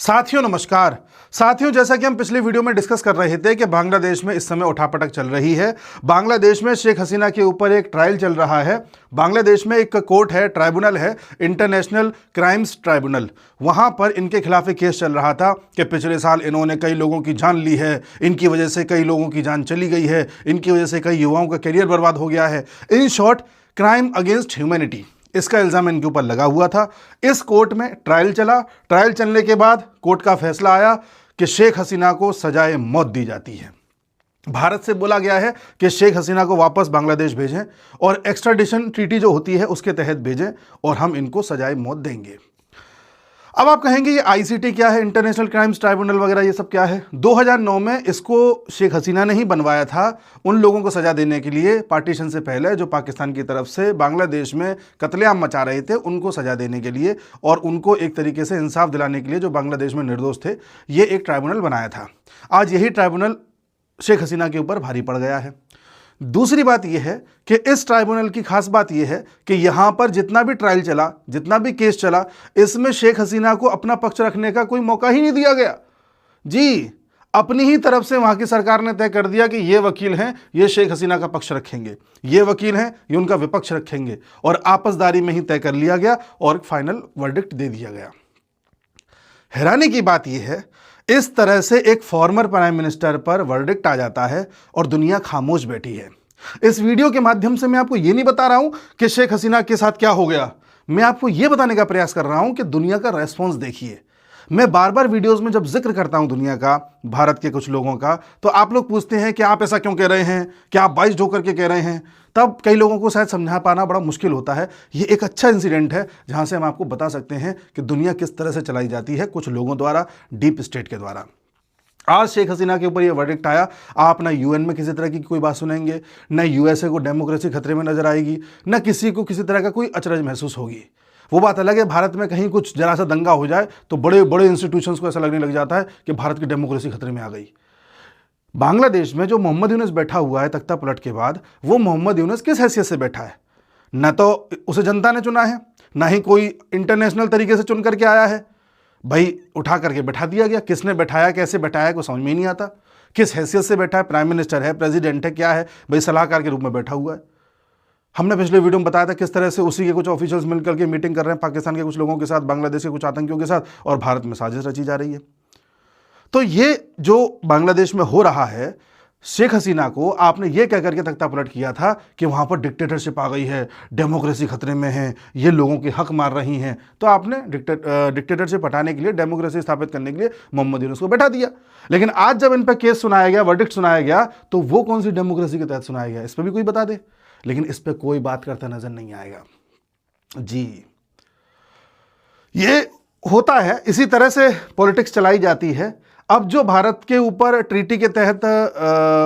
साथियों नमस्कार। साथियों, जैसा कि हम पिछले वीडियो में डिस्कस कर रहे थे कि बांग्लादेश में इस समय उठापटक चल रही है। बांग्लादेश में शेख हसीना के ऊपर एक ट्रायल चल रहा है। बांग्लादेश में एक कोर्ट है, ट्राइब्यूनल है, इंटरनेशनल क्राइम्स ट्राइब्यूनल। वहां पर इनके खिलाफ एक केस चल रहा था कि पिछले साल इन्होंने कई लोगों की जान ली है, इनकी वजह से कई लोगों की जान चली गई है, इनकी वजह से कई युवाओं का करियर बर्बाद हो गया है। In short, crime against humanity, इसका इल्ज़ाम इनके ऊपर लगा हुआ था। इस कोर्ट में ट्रायल चला। ट्रायल चलने के बाद कोर्ट का फैसला आया कि शेख हसीना को सजाए मौत दी जाती है। भारत से बोला गया है कि शेख हसीना को वापस बांग्लादेश भेजें और एक्स्ट्राडिशन ट्रीटी जो होती है उसके तहत भेजें और हम इनको सजाए मौत देंगे। अब आप कहेंगे ये आईसीटी क्या है, इंटरनेशनल क्राइम्स ट्राइब्यूनल वगैरह ये सब क्या है? 2009 में इसको शेख हसीना ने ही बनवाया था उन लोगों को सजा देने के लिए, पार्टीशन से पहले, जो पाकिस्तान की तरफ से बांग्लादेश में कत्लेआम मचा रहे थे, उनको सजा देने के लिए और उनको एक तरीके से इंसाफ दिलाने के लिए जो बांग्लादेश में निर्दोष थे, ये एक ट्राइब्यूनल बनाया था। आज यही ट्राइब्यूनल शेख हसीना के ऊपर भारी पड़ गया है। दूसरी बात यह है कि इस ट्राइब्यूनल की खास बात यह है कि यहां पर जितना भी ट्रायल चला, जितना भी केस चला, इसमें शेख हसीना को अपना पक्ष रखने का कोई मौका ही नहीं दिया गया। जी, अपनी ही तरफ से वहां की सरकार ने तय कर दिया कि ये वकील हैं, ये शेख हसीना का पक्ष रखेंगे, ये वकील हैं, ये उनका विपक्ष रखेंगे, और आपसदारी में ही तय कर लिया गया और फाइनल वर्डिक्ट दे दिया गया। हैरानी की बात यह है, इस तरह से एक फॉर्मर प्राइम मिनिस्टर पर वर्डिक्ट आ जाता है और दुनिया खामोश बैठी है। इस वीडियो के माध्यम से मैं आपको यह नहीं बता रहा हूं कि शेख हसीना के साथ क्या हो गया, मैं आपको यह बताने का प्रयास कर रहा हूं कि दुनिया का रेस्पॉन्स देखिए। मैं बार बार वीडियोस में जब जिक्र करता हूं दुनिया का, भारत के कुछ लोगों का, तो आप लोग पूछते हैं कि आप ऐसा क्यों कह रहे हैं, क्या आप बाइस्ड होकर के कह रहे हैं। तब कई लोगों को शायद समझा पाना बड़ा मुश्किल होता है। ये एक अच्छा इंसिडेंट है जहां से हम आपको बता सकते हैं कि दुनिया किस तरह से चलाई जाती है कुछ लोगों द्वारा, डीप स्टेट के द्वारा। आज शेख हसीना के ऊपर ये वर्डिक्ट आया, आप ना यूएन में किसी तरह की कोई बात सुनेंगे, न यूएसए को डेमोक्रेसी खतरे में नजर आएगी, न किसी को किसी तरह का कोई अचरज महसूस होगी। वो बात अलग है, भारत में कहीं कुछ जरा सा दंगा हो जाए तो बड़े बड़े इंस्टीट्यूशंस को ऐसा लगने लग जाता है कि भारत की डेमोक्रेसी खतरे में आ गई। बांग्लादेश में जो मोहम्मद यूनुस बैठा हुआ है तख्ता पलट के बाद, वो मोहम्मद यूनुस किस हैसियत से बैठा है? न तो उसे जनता ने चुना है, ना ही कोई इंटरनेशनल तरीके से चुन करके आया है। भाई उठा करके बैठा दिया गया। किसने बैठाया, कैसे बैठाया, कोई समझ में ही नहीं आता। किस हैसियत से बैठा है? प्राइम मिनिस्टर है, प्रेसिडेंट है, क्या है? भाई सलाहकार के रूप में बैठा हुआ है। हमने पिछले वीडियो में बताया था किस तरह से उसी के कुछ ऑफिशियल्स मिलकर के मीटिंग कर रहे हैं पाकिस्तान के कुछ लोगों के साथ, बांग्लादेश के कुछ आतंकियों के साथ, और भारत में साजिश रची जा रही है। तो ये जो बांग्लादेश में हो रहा है, शेख हसीना को आपने ये कह करके तख्ता पलट किया था कि वहां पर डिक्टेटरशिप आ गई है, डेमोक्रेसी खतरे में है, ये लोगों के हक मार रही हैं, तो आपने डिक्टेटरशिप हटाने के लिए, डेमोक्रेसी स्थापित करने के लिए मोहम्मद यूनुस को बैठा दिया। लेकिन आज जब इन पर केस सुनाया गया, वर्डिक्ट सुनाया गया, तो वो कौन सी डेमोक्रेसी के तहत सुनाया गया, इस पर भी कोई बता दे। लेकिन इस पर कोई बात करता नजर नहीं आएगा। जी, ये होता है, इसी तरह से पॉलिटिक्स चलाई जाती है। अब जो भारत के ऊपर ट्रीटी के तहत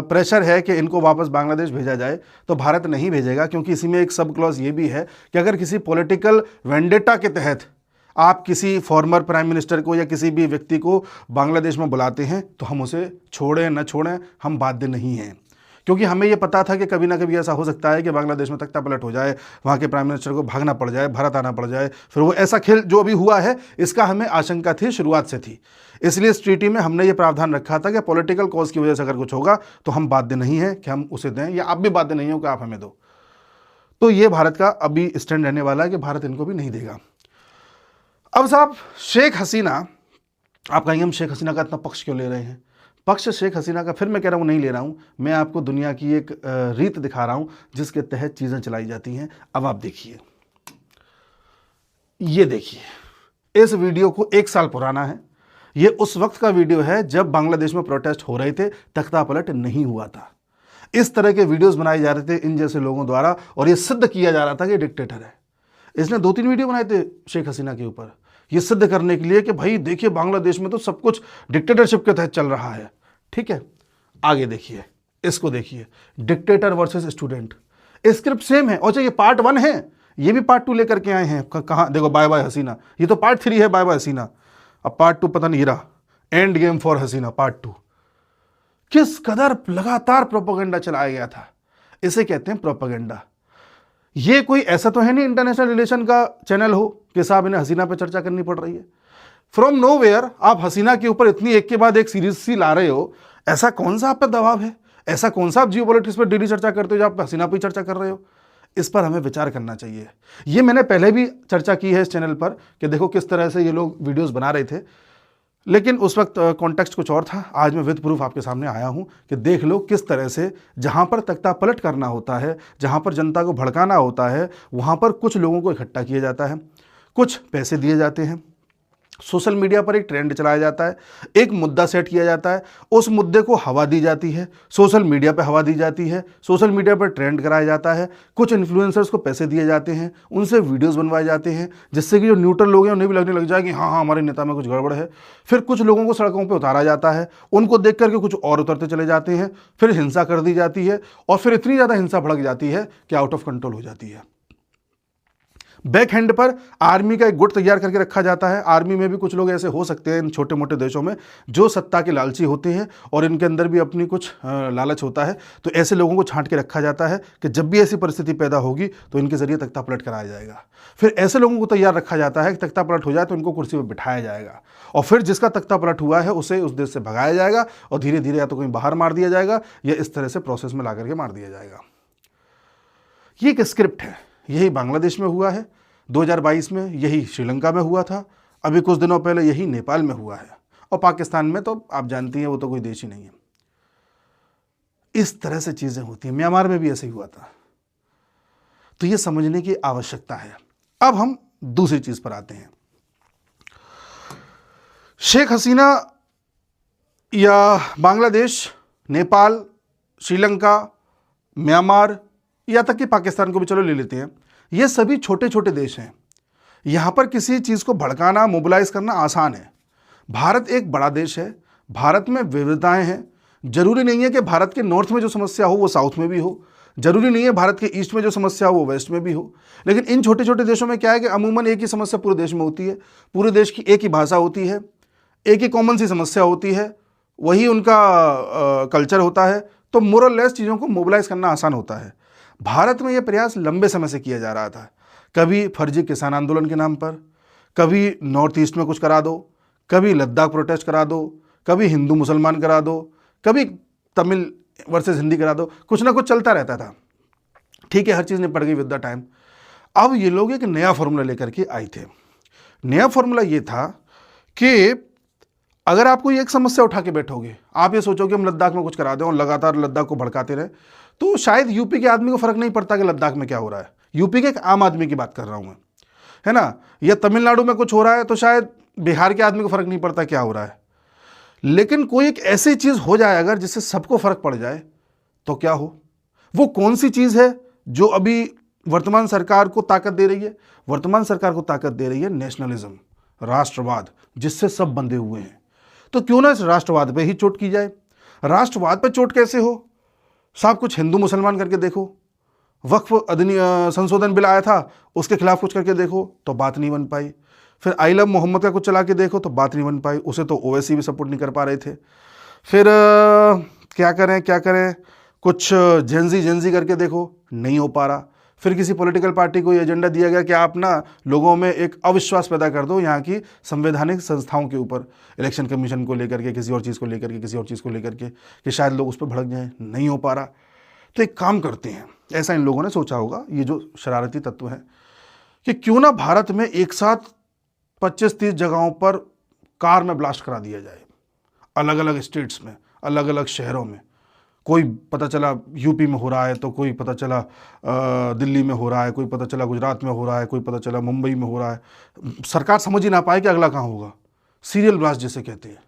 प्रेशर है कि इनको वापस बांग्लादेश भेजा जाए, तो भारत नहीं भेजेगा, क्योंकि इसी में एक सब क्लॉज ये भी है कि अगर किसी पॉलिटिकल वेंडेटा के तहत आप किसी फॉर्मर प्राइम मिनिस्टर को या किसी भी व्यक्ति को बांग्लादेश में बुलाते हैं, तो हम उसे छोड़ें न छोड़ें, हम बाध्य नहीं हैं। क्योंकि हमें यह पता था कि कभी ना कभी ऐसा हो सकता है कि बांग्लादेश में तख्ता पलट हो जाए, वहाँ के प्राइम मिनिस्टर को भागना पड़ जाए, भारत आना पड़ जाए, फिर वो ऐसा खेल जो अभी हुआ है, इसका हमें आशंका थी, शुरुआत से थी। इसलिए इस ट्रीटी में हमने ये प्रावधान रखा था कि पॉलिटिकल कॉज की वजह से अगर कुछ होगा तो हम बाध्य नहीं हैं कि हम उसे दें, या आप भी बाध्य नहीं हो कि आप हमें दो। तो ये भारत का अभी स्टैंड रहने वाला है कि भारत इनको भी नहीं देगा। अब साहब, शेख हसीना, आप कहेंगे हम शेख हसीना का इतना पक्ष क्यों ले रहे हैं? पक्ष शेख हसीना का फिर मैं कह रहा हूँ नहीं ले रहा हूँ, मैं आपको दुनिया की एक रीत दिखा रहा हूँ जिसके तहत चीज़ें चलाई जाती हैं। अब आप देखिए, ये देखिए, इस वीडियो को 1 साल पुराना है। ये उस वक्त का वीडियो है जब बांग्लादेश में प्रोटेस्ट हो रहे थे, तख्ता पलट नहीं हुआ था। इस तरह के वीडियोस बनाए जा रहे थे इन जैसे लोगों द्वारा, और ये सिद्ध किया जा रहा था कि डिक्टेटर है। इसने 2-3 वीडियो बनाए थे शेख हसीना के ऊपर, ये सिद्ध करने के लिए कि भाई देखिए बांग्लादेश में तो सब कुछ डिक्टेटरशिप के तहत चल रहा है। ठीक है, आगे देखिए, इसको देखिए, dictator versus student. Script same है। और ये पार्ट 1 है, ये भी पार्ट 2 लेकर के आए हैं। कहाँ देखो, बाय बाय हसीना, ये तो पार्ट 3 है, बाय बाय हसीना। अब पार्ट 2 पता नहीं रहा, end game for Hasina part 2। किस कदर लगातार प्रोपेगेंडा चलाया गया था, इसे कहते हैं प्रोपेगेंडा। ये कोई ऐसा तो है नहीं इंटरनेशनल रिलेशन का चैनल हो कि साहब इन्हें हसीना पे चर्चा करनी पड़ रही है। फ्रॉम नोवेयर आप हसीना के ऊपर इतनी एक के बाद एक सीरीज सी ला रहे हो। ऐसा कौन सा आप पे दबाव है? ऐसा कौन सा आप जियोपॉलिटिक्स पर डेली चर्चा करते हो जो आप हसीना पर चर्चा कर रहे हो? इस पर हमें विचार करना चाहिए। ये मैंने पहले भी चर्चा की है इस चैनल पर कि देखो किस तरह से ये लोग वीडियोस बना रहे थे, लेकिन उस वक्त कॉन्टेक्स्ट कुछ और था। आज मैं विद प्रूफ आपके सामने आया हूं कि देख लो किस तरह से जहां पर तख्ता पलट करना होता है, जहां पर जनता को भड़काना होता है, वहां पर कुछ लोगों को इकट्ठा किया जाता है, कुछ पैसे दिए जाते हैं, सोशल मीडिया पर एक ट्रेंड चलाया जाता है, एक मुद्दा सेट किया जाता है, उस मुद्दे को हवा दी जाती है, सोशल मीडिया पर हवा दी जाती है, सोशल मीडिया पर ट्रेंड कराया जाता है, कुछ इन्फ्लुएंसर्स को पैसे दिए जाते हैं, उनसे वीडियोस बनवाए जाते हैं, जिससे कि जो न्यूट्रल लोग हैं उन्हें भी लगने लग जाए कि हाँ हाँ हमारे नेता में कुछ गड़बड़ है। फिर कुछ लोगों को सड़कों पर उतारा जाता है, उनको देख करके कुछ और उतरते चले जाते हैं, फिर हिंसा कर दी जाती है, और फिर इतनी ज़्यादा हिंसा भड़क जाती है कि आउट ऑफ कंट्रोल हो जाती है। बैक हैंड पर आर्मी का एक गुट तैयार करके रखा जाता है। आर्मी में भी कुछ लोग ऐसे हो सकते हैं इन छोटे मोटे देशों में जो सत्ता के लालची होते हैं और इनके अंदर भी अपनी कुछ लालच होता है, तो ऐसे लोगों को छांट के रखा जाता है कि जब भी ऐसी परिस्थिति पैदा होगी तो इनके जरिए तख्ता पलट कराया जाएगा। फिर ऐसे लोगों को तैयार रखा जाता है कि तख्ता पलट हो जाए तो इनको कुर्सी पर बिठाया जाएगा, और फिर जिसका तख्ता पलट हुआ है उसे उस देश से भगाया जाएगा और धीरे धीरे या तो कहीं बाहर मार दिया जाएगा या इस तरह से प्रोसेस में ला करके मार दिया जाएगा। ये एक स्क्रिप्ट है। यही बांग्लादेश में हुआ है 2022 में, यही श्रीलंका में हुआ था, अभी कुछ दिनों पहले यही नेपाल में हुआ है, और पाकिस्तान में तो आप जानती हैं वो तो कोई देश ही नहीं है। इस तरह से चीजें होती हैं। म्यांमार में भी ऐसे ही हुआ था। तो ये समझने की आवश्यकता है। अब हम दूसरी चीज पर आते हैं। शेख हसीना या बांग्लादेश, नेपाल, श्रीलंका, म्यांमार, या तक कि पाकिस्तान को भी चलो ले लेते हैं, ये सभी छोटे छोटे देश हैं। यहां पर किसी चीज को भड़काना, मोबिलाइज करना आसान है। भारत एक बड़ा देश है, भारत में विविधताएं हैं। जरूरी नहीं है कि भारत के नॉर्थ में जो समस्या हो वो साउथ में भी हो, जरूरी नहीं है भारत के ईस्ट में जो समस्या हो वो वेस्ट में भी हो। लेकिन इन छोटे छोटे देशों में क्या है कि अमूमन एक ही समस्या पूरे देश में होती है, पूरे देश की एक ही भाषा होती है, एक ही कॉमन सी समस्या होती है, वही उनका कल्चर होता है, तो मोर और लेस चीज़ों को मोबिलाइज करना आसान होता है। भारत में यह प्रयास लंबे समय से किया जा रहा था, कभी फर्जी किसान आंदोलन के नाम पर, कभी नॉर्थ ईस्ट में कुछ करा दो, कभी लद्दाख प्रोटेस्ट करा दो, कभी हिंदू मुसलमान करा दो, कभी तमिल वर्सेस हिंदी करा दो, कुछ ना कुछ चलता रहता था। ठीक है, हर चीज़ निपट गई विद द टाइम। अब ये लोग एक नया फॉर्मूला लेकर के आए थे। नया फॉर्मूला ये था कि अगर आप कोई एक समस्या उठा के बैठोगे, आप ये सोचोगे हम लद्दाख में कुछ करा दें और लगातार लद्दाख को भड़काते रहे, तो शायद यूपी के आदमी को फर्क नहीं पड़ता कि लद्दाख में क्या हो रहा है। यूपी के एक आम आदमी की बात कर रहा हूं मैं, है ना। या तमिलनाडु में कुछ हो रहा है तो शायद बिहार के आदमी को फर्क नहीं पड़ता क्या हो रहा है। लेकिन कोई एक ऐसी चीज हो जाए अगर जिससे सबको फर्क पड़ जाए तो क्या हो। वो कौन सी चीज है जो अभी वर्तमान सरकार को ताकत दे रही है? वर्तमान सरकार को ताकत दे रही है नेशनलिज्म, राष्ट्रवाद, जिससे सब बंधे हुए हैं। तो क्यों ना इस राष्ट्रवाद पे ही चोट की जाए। राष्ट्रवाद पे चोट कैसे हो? साहब कुछ हिंदू मुसलमान करके देखो, वक्फ संशोधन बिल आया था उसके खिलाफ कुछ करके देखो तो बात नहीं बन पाई। फिर आई लव मोहम्मद का कुछ चला के देखो तो बात नहीं बन पाई, उसे तो ओवैसी भी सपोर्ट नहीं कर पा रहे थे। फिर क्या करें, कुछ जेंजी करके देखो, नहीं हो पा रहा। फिर किसी पॉलिटिकल पार्टी को ये एजेंडा दिया गया कि आप ना लोगों में एक अविश्वास पैदा कर दो यहाँ की संवैधानिक संस्थाओं के ऊपर, इलेक्शन कमीशन को लेकर के, किसी और चीज़ को लेकर के, किसी और चीज़ को लेकर के, कि शायद लोग उस पर भड़क जाएं, नहीं हो पा रहा। तो एक काम करते हैं, ऐसा इन लोगों ने सोचा होगा, ये जो शरारती तत्व हैं, कि क्यों ना भारत में एक साथ 25-30 जगहों पर कार में ब्लास्ट करा दिया जाए, अलग अलग स्टेट्स में, अलग अलग शहरों में। कोई पता चला यूपी में हो रहा है तो कोई पता चला दिल्ली में हो रहा है, कोई पता चला गुजरात में हो रहा है, कोई पता चला मुंबई में हो रहा है। सरकार समझ ही ना पाए कि अगला कहाँ होगा। सीरियल ब्लास्ट जिसे कहते हैं,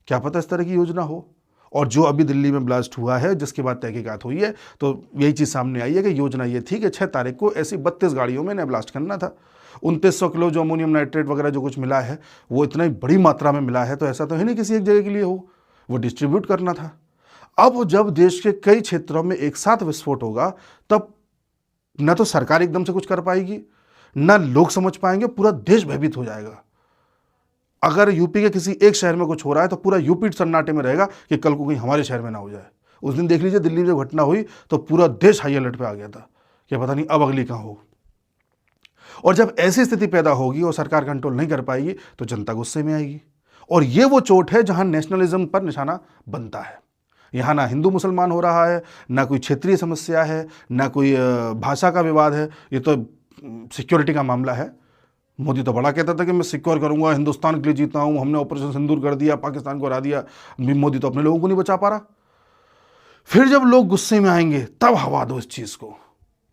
क्या पता इस तरह की योजना हो। और जो अभी दिल्ली में ब्लास्ट हुआ है, जिसके बाद तहकीकात हुई है, तो यही चीज़ सामने आई है कि योजना ये थी कि 6 तारीख को ऐसी 32 गाड़ियों में इन्हें ब्लास्ट करना था। 2900 किलो जो अमोनियम नाइट्रेट वगैरह जो कुछ मिला है वो इतनी बड़ी मात्रा में मिला है, तो ऐसा तो है नहीं किसी एक जगह के लिए हो, वो डिस्ट्रीब्यूट करना था। अब जब देश के कई क्षेत्रों में एक साथ विस्फोट होगा, तब न तो सरकार एकदम से कुछ कर पाएगी, न लोग समझ पाएंगे, पूरा देश भयभीत हो जाएगा। अगर यूपी के किसी एक शहर में कुछ हो रहा है तो पूरा यूपी सन्नाटे में रहेगा कि कल को कहीं हमारे शहर में ना हो जाए। उस दिन देख लीजिए दिल्ली में जब घटना हुई तो पूरा देश हाई अलर्ट पे आ गया था कि पता नहीं अब अगली कहाँ हो। और जब ऐसी स्थिति पैदा होगी और सरकार कंट्रोल नहीं कर पाएगी तो जनता गुस्से में आएगी। और ये वो चोट है जहां नेशनलिज्म पर निशाना बनता है। यहाँ ना हिंदू मुसलमान हो रहा है, ना कोई क्षेत्रीय समस्या है, ना कोई भाषा का विवाद है, ये तो सिक्योरिटी का मामला है। मोदी तो बड़ा कहता था कि मैं सिक्योर करूंगा, हिंदुस्तान के लिए जीता हूं, हमने ऑपरेशन सिंदूर कर दिया, पाकिस्तान को हरा दिया। मोदी तो अपने लोगों को नहीं बचा पा रहा। फिर जब लोग गुस्से में आएंगे तब हवा दो इस चीज़ को।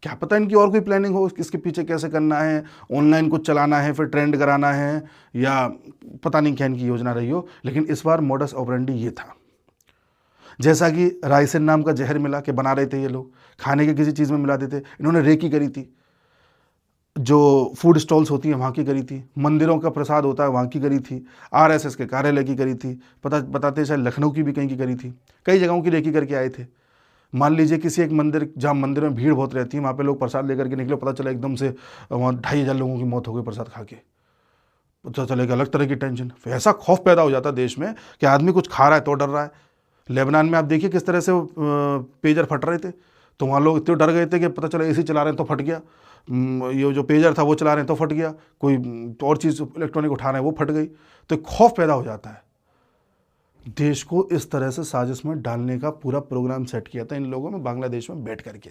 क्या पता इनकी और कोई प्लानिंग हो, इसके पीछे कैसे करना है, ऑनलाइन कुछ चलाना है, फिर ट्रेंड कराना है, या पता नहीं क्या इनकी योजना रही हो। लेकिन इस बार मोडस ऑपरेंडी ये था। जैसा कि राइसिन नाम का जहर मिला कि बना रहे थे ये लोग, खाने के किसी चीज़ में मिला देते। इन्होंने रेकी करी थी, जो फूड स्टॉल्स होती हैं वहाँ की करी थी, मंदिरों का प्रसाद होता है वहाँ की करी थी, आरएसएस के कार्यालय की करी थी, बताते शायद लखनऊ की भी कहीं की करी थी, कई जगहों की रेकी करके आए थे। मान लीजिए किसी एक मंदिर, जहाँ मंदिर में भीड़ बहुत रहती है, वहाँ पे लोग प्रसाद लेकर के निकले, पता चला एकदम से वहाँ 2500 लोगों की मौत हो गई प्रसाद खा के। पता चलेगा अलग तरह की टेंशन। फिर ऐसा खौफ पैदा हो जाता है देश में कि आदमी कुछ खा रहा है तो डर रहा है। लेबनान में आप देखिए किस तरह से पेजर फट रहे थे, तो वहाँ लोग इतने डर गए थे कि पता चला एसी चला रहे हैं तो फट गया, ये जो पेजर था वो चला रहे हैं तो फट गया, कोई तो और चीज़ इलेक्ट्रॉनिक उठा रहे हैं वो फट गई। तो एक खौफ पैदा हो जाता है। देश को इस तरह से साजिश में डालने का पूरा प्रोग्राम सेट किया था इन लोगों ने बांग्लादेश में बैठ करके।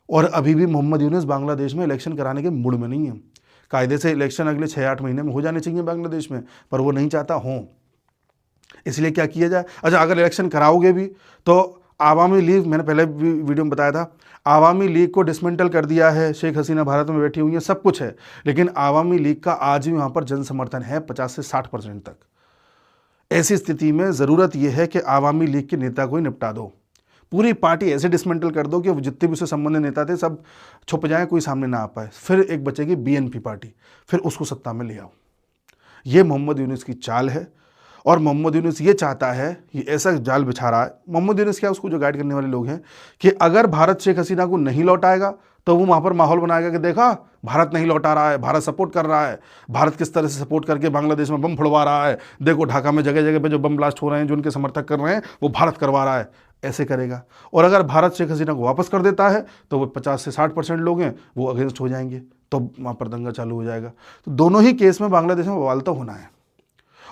और अभी भी मोहम्मद यूनुस बांग्लादेश में इलेक्शन कराने के मूड में नहीं है। कायदे से इलेक्शन अगले 6-8 महीने में हो जाने चाहिए बांग्लादेश में, पर वो नहीं चाहता हों। इसलिए क्या किया जाए, अच्छा अगर इलेक्शन कराओगे भी तो आवामी लीग, मैंने पहले भी वीडियो में बताया था, आवामी लीग को डिसमेंटल कर दिया है। शेख हसीना भारत में बैठी हुई है, सब कुछ है, लेकिन आवामी लीग का आज भी वहाँ पर जन समर्थन है 50 से 60% तक। ऐसी स्थिति में ज़रूरत यह है कि आवामी लीग के नेता को ही निपटा दो, पूरी पार्टी ऐसे डिसमेंटल कर दो कि वो जितने भी उससे संबंधित नेता थे सब छुप जाएं, कोई सामने ना आ पाए। फिर एक बचेगी बीएनपी पार्टी, फिर उसको सत्ता में ले आओ। ये मोहम्मद यूनुस की चाल है। और मोहम्मद यूनुस ये चाहता है, ये ऐसा जाल बिछा रहा है। मोहम्मद यूनुस क्या, उसको जो गाइड करने वाले लोग हैं, कि अगर भारत शेख हसीना को नहीं लौटाएगा तो वो वहाँ पर माहौल बनाएगा कि देखा भारत नहीं लौटा रहा है, भारत सपोर्ट कर रहा है, भारत किस तरह से सपोर्ट करके बांग्लादेश में बम फुड़वा रहा है, देखो ढाका में जगह जगह पे जो बम ब्लास्ट हो रहे हैं, जो उनके समर्थक कर रहे हैं, वो भारत करवा रहा है, ऐसे करेगा। और अगर भारत शेख हसीना को वापस कर देता है तो वो 50 से 60% लोग हैं वो अगेंस्ट हो जाएंगे, तो वहाँ पर दंगा चालू हो जाएगा। तो दोनों ही केस में बांग्लादेश में बवाल तो होना है।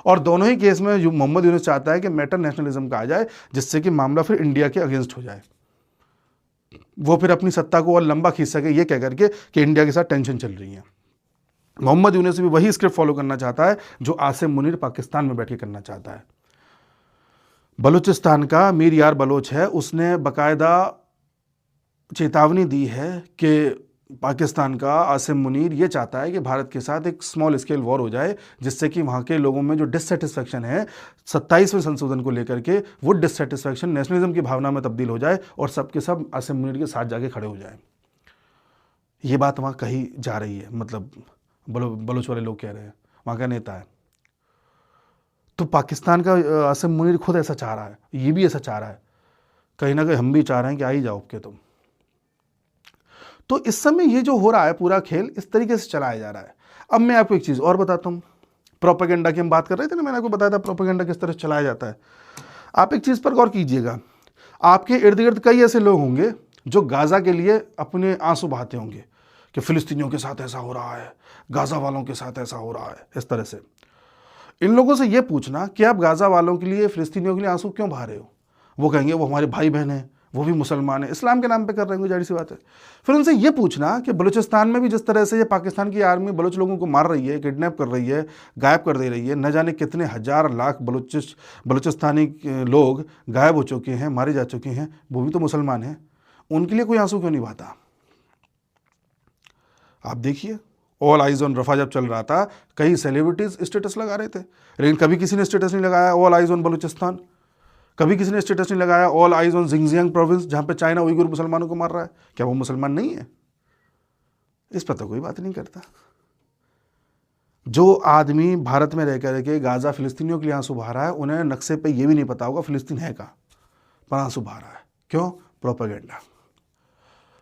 और दोनों ही केस में मोहम्मद यूनुस चाहता है कि मेटर नेशनलिज्म का आ जाए, जिससे कि मामला फिर इंडिया के अगेंस्ट हो जाए, वो फिर अपनी सत्ता को और लंबा खींच सके, ये कह करके कि इंडिया के साथ टेंशन चल रही है। मोहम्मद यूनुस भी वही स्क्रिप्ट फॉलो करना चाहता है जो आसिम मुनीर पाकिस्तान में बैठ के करना चाहता है। बलूचिस्तान का मीर यार बलोच है, उसने बाकायदा चेतावनी दी है कि पाकिस्तान का आसिम मुनीर ये चाहता है कि भारत के साथ एक स्मॉल स्केल वॉर हो जाए, जिससे कि वहाँ के लोगों में जो डिससेटिस्फैक्शन है 27वें संशोधन को लेकर के, वो डिससेटिस्फैक्शन नेशनलिज्म की भावना में तब्दील हो जाए और सबके सब आसिम मुनीर के साथ जाके खड़े हो जाए। ये बात वहाँ कही जा रही है, मतलब बलोच वाले लोग कह रहे हैं, वहाँ का नेता है। तो पाकिस्तान का आसिम मुनीर खुद ऐसा चाह रहा है, ये भी ऐसा चाह रहा है, कहीं ना कहीं हम भी चाह रहे हैं कि आ ही जाओ के तुम। तो इस समय ये जो हो रहा है पूरा खेल इस तरीके से चलाया जा रहा है। अब मैं आपको एक चीज़ और बताता हूँ, प्रोपेगेंडा की हम बात कर रहे थे ना, मैंने आपको बताया था प्रोपेगेंडा किस तरह से चलाया जाता है। आप एक चीज़ पर गौर कीजिएगा, आपके इर्द गिर्द कई ऐसे लोग होंगे जो गाज़ा के लिए अपने आंसू बहाते होंगे कि फ़िलिस्तीनियों के साथ ऐसा हो रहा है, गाज़ा वालों के साथ ऐसा हो रहा है, इस तरह से। इन लोगों से ये पूछना कि आप गाज़ा वालों के लिए, फ़िलिस्तीनियों के लिए आंसू क्यों बहा रहे हो, वो कहेंगे वो हमारे भाई बहन हैं, वो भी मुसलमान है, इस्लाम के नाम पे कर रहे हैं, जाहिर सी बात है। फिर उनसे ये पूछना कि बलूचिस्तान में भी जिस तरह से ये पाकिस्तान की आर्मी बलूच लोगों को मार रही है, किडनैप कर रही है, गायब कर दे रही है, न जाने कितने हजार लाख बलूचिस्तानी लोग गायब हो चुके हैं, मारे जा चुके हैं, वो भी तो मुसलमान हैं, उनके लिए कोई आंसू क्यों नहीं बहाता? आप देखिए, ऑल आइज ऑन रफा जब चल रहा था, कई सेलिब्रिटीज स्टेटस लगा रहे थे, लेकिन कभी किसी ने स्टेटस नहीं लगाया ऑल आइज ऑन बलूचिस्तान, कभी किसी ने स्टेटस नहीं लगाया all eyes on Xinjiang province, जहां पे चाइना उइगुर मुसलमानों को मार रहा है। क्या वो मुसलमान नहीं है? इस पर तो कोई बात नहीं करता। जो आदमी भारत में रह करके गाजा फिलिस्तीनियों के लिए आंसू बहा रहा है, उन्हें नक्शे पे ये भी नहीं पता होगा फिलिस्तीन है कहाँ, पर आंसू बहा रहा है। क्यों? प्रोपेगेंडा।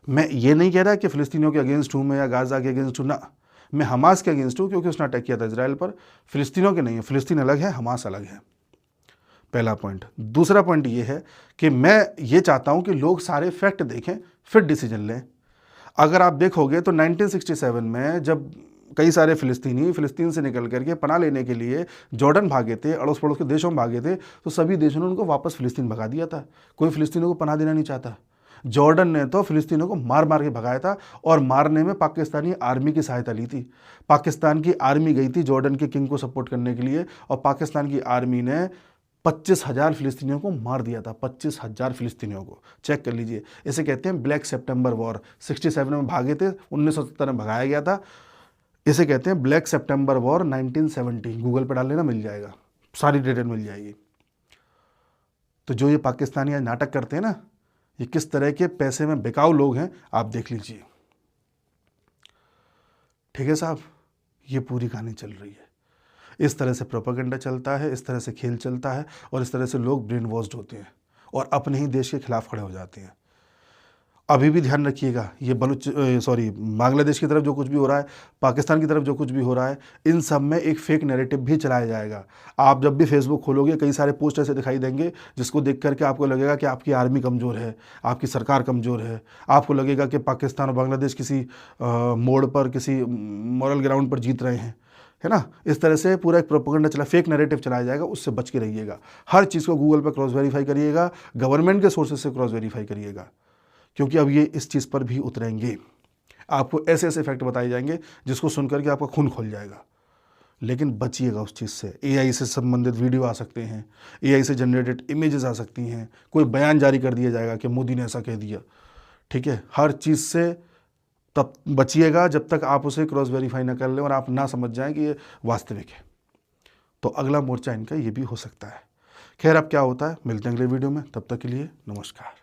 मैं ये नहीं कह रहा कि फिलिस्तीनियों के अगेंस्ट हूँ मैं या गाजा के अगेंस्ट हूँ ना, मैं हमास के अगेंस्ट हूँ, क्योंकि उसने अटैक किया था इजराइल पर। फिलिस्तीनों के नहीं है, फिलिस्तीन अलग है, हमास अलग है, पहला पॉइंट। दूसरा पॉइंट ये है कि मैं ये चाहता हूं कि लोग सारे फैक्ट देखें फिर डिसीजन लें। अगर आप देखोगे तो 1967 में जब कई सारे फिलिस्तीन से निकल करके पनाह लेने के लिए जॉर्डन भागे थे, अड़ोस पड़ोस के देशों में भागे थे, तो सभी देशों ने उनको वापस फिलिस्तीन भगा दिया था। कोई फिलिस्तीनियों को पनाह देना नहीं चाहता। जॉर्डन ने तो फिलिस्तीनियों को मार मार के भगाया था, और मारने में पाकिस्तानी आर्मी की सहायता ली थी। पाकिस्तान की आर्मी गई थी जॉर्डन के किंग को सपोर्ट करने के लिए, और पाकिस्तान की आर्मी ने 25,000 फिलिस्तीनियों को मार दिया था। 25,000 फिलिस्तीनियों को, चेक कर लीजिए। इसे कहते हैं ब्लैक सितंबर वॉर। 67 में भागे थे, 1970 में भगाया गया था। इसे कहते हैं ब्लैक सितंबर वॉर 1970। गूगल पे डाल लेना, मिल जाएगा, सारी डिटेल मिल जाएगी। तो जो ये पाकिस्तानी आज नाटक करते हैं ना, ये किस तरह के पैसे में बिकाऊ लोग हैं, आप देख लीजिए। ठीक है साहब, ये पूरी कहानी चल रही है। इस तरह से प्रोपेगेंडा चलता है, इस तरह से खेल चलता है, और इस तरह से लोग ब्रेन वॉश्ड होते हैं और अपने ही देश के खिलाफ खड़े हो जाते हैं। अभी भी ध्यान रखिएगा, ये बांग्लादेश की तरफ जो कुछ भी हो रहा है, पाकिस्तान की तरफ जो कुछ भी हो रहा है, इन सब में एक फेक नैरेटिव भी चलाया जाएगा। आप जब भी फेसबुक खोलोगे, कई सारे पोस्ट ऐसे दिखाई देंगे जिसको देख करके आपको लगेगा कि आपकी आर्मी कमज़ोर है, आपकी सरकार कमज़ोर है। आपको लगेगा कि पाकिस्तान और बांग्लादेश किसी मोड़ पर, किसी मॉरल ग्राउंड पर जीत रहे हैं, है ना। इस तरह से पूरा एक प्रोपेगेंडा चला, फेक नैरेटिव चलाया जाएगा। उससे बच के रहिएगा। हर चीज़ को गूगल पर क्रॉस वेरीफाई करिएगा, गवर्नमेंट के सोर्सेज से क्रॉस वेरीफाई करिएगा, क्योंकि अब ये इस चीज़ पर भी उतरेंगे। आपको ऐसे ऐसे फैक्ट बताए जाएंगे जिसको सुनकर के आपका खून खोल जाएगा। लेकिन बचिएगा उस चीज़ से। एआई से संबंधित वीडियो आ सकते हैं, एआई से जनरेटेड इमेजेस आ सकती हैं, कोई बयान जारी कर दिया जाएगा कि मोदी ने ऐसा कह दिया। ठीक है, हर चीज़ से तब बचिएगा जब तक आप उसे क्रॉस वेरीफाई ना कर लें और आप ना समझ जाएं कि ये वास्तविक है। तो अगला मोर्चा इनका ये भी हो सकता है। खैर, अब क्या होता है, मिलते हैं अगले वीडियो में। तब तक के लिए नमस्कार।